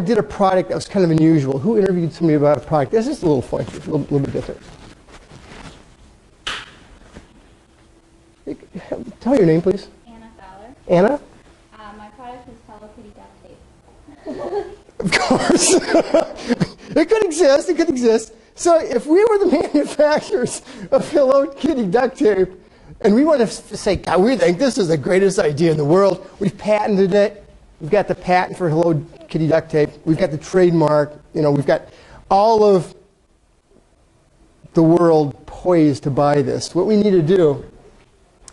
did a product that was kind of unusual? Who interviewed somebody about a product? This is a little funky, a little bit different. Tell your name, please. Anna Fowler. Anna? My product is Hello Kitty Duct Tape. Of course. It could exist. It could exist. So if we were the manufacturers of Hello Kitty Duct Tape, and we want to say, God, we think this is the greatest idea in the world, we've patented it. We've got the patent for Hello Kitty Duct Tape. We've got the trademark. You know, we've got all of the world poised to buy this. What we need to do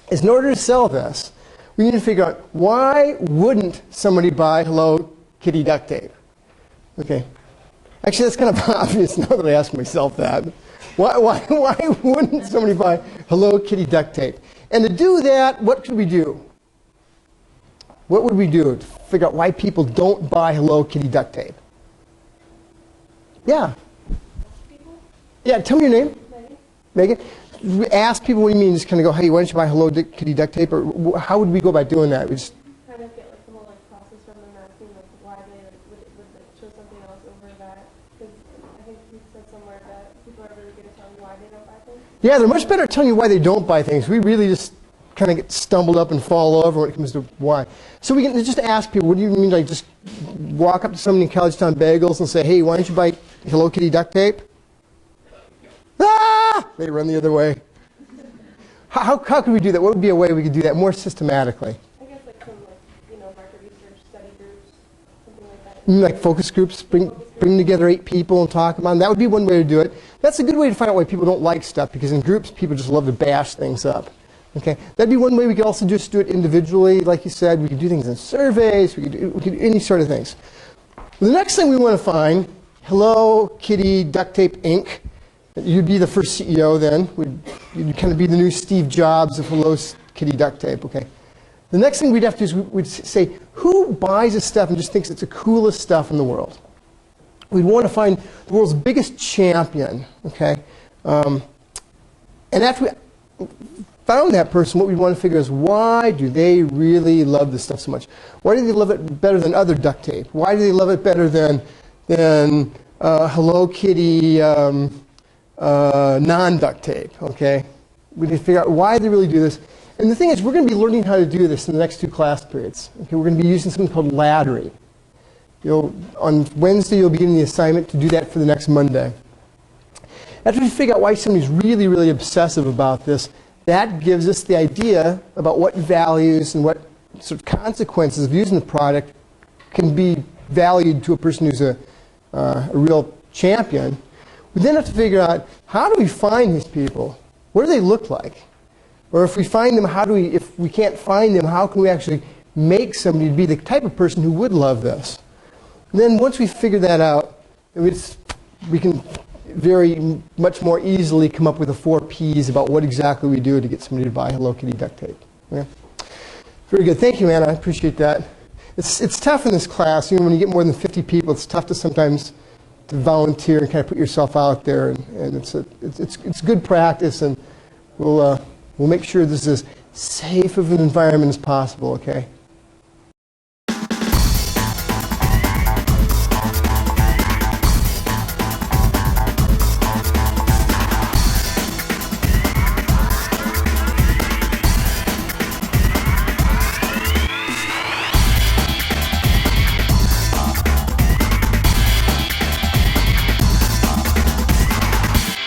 is, in order to sell this, we need to figure out, why wouldn't somebody buy Hello Kitty Duct Tape? Okay. Actually, that's kind of obvious now that I ask myself that. Why wouldn't somebody buy Hello Kitty Duct Tape? And to do that, what could we do? What would we do to figure out why people don't buy Hello Kitty Duct Tape? Yeah. Yeah, tell me your name. Megan. Ask people what you mean. Just kind of go, hey, why don't you buy Hello Kitty Duct Tape? Or how would we go about doing that? We just kind of get like the whole process from them, asking like why they would chose something else over that. Because I think you said somewhere that people are really good at telling why they don't buy things. Yeah, they're much better at telling you why they don't buy things. We really just kind of get stumbled up and fall over when it comes to why. So we can just ask people, what do you mean, like just walk up to somebody in College Town Bagels and say, hey, why don't you buy Hello Kitty Duct Tape? Ah! They run the other way. How could we do that? What would be a way we could do that more systematically? I guess like some market research study groups, something like that. You mean like focus groups? Bring together 8 people and talk about them. That would be one way to do it. That's a good way to find out why people don't like stuff, because in groups, people just love to bash things up. Okay, that'd be one way. We could also just do it individually, like you said. We could do things in surveys. We could do any sort of things. The next thing we want to find, Hello Kitty Duct Tape Inc. You'd be the first CEO then. You'd kind of be the new Steve Jobs of Hello Kitty Duct Tape. Okay. The next thing we'd have to do is we'd say, who buys this stuff and just thinks it's the coolest stuff in the world? We'd want to find the world's biggest champion. Okay. And after we found that person, what we want to figure is, why do they really love this stuff so much? Why do they love it better than other duct tape? Why do they love it better than Hello Kitty non-duct tape? Okay, we need to figure out why they really do this. And the thing is, we're going to be learning how to do this in the next 2 class periods. Okay, we're going to be using something called laddery. On Wednesday, you'll be getting the assignment to do that for the next Monday. After we figure out why somebody's really, really obsessive about this, that gives us the idea about what values and what sort of consequences of using the product can be valued to a person who's a real champion. We then have to figure out, how do we find these people? What do they look like? Or if we find them, if we can't find them, how can we actually make somebody to be the type of person who would love this? And then once we figure that out, we can very much more easily come up with the 4 Ps about what exactly we do to get somebody to buy Hello Kitty Duct Tape. Okay? Very good. Thank you, Anna. I appreciate that. It's tough in this class. When you get more than 50 people, it's tough to sometimes to volunteer and kind of put yourself out there. And it's good practice, and we'll make sure this is as safe of an environment as possible. Okay.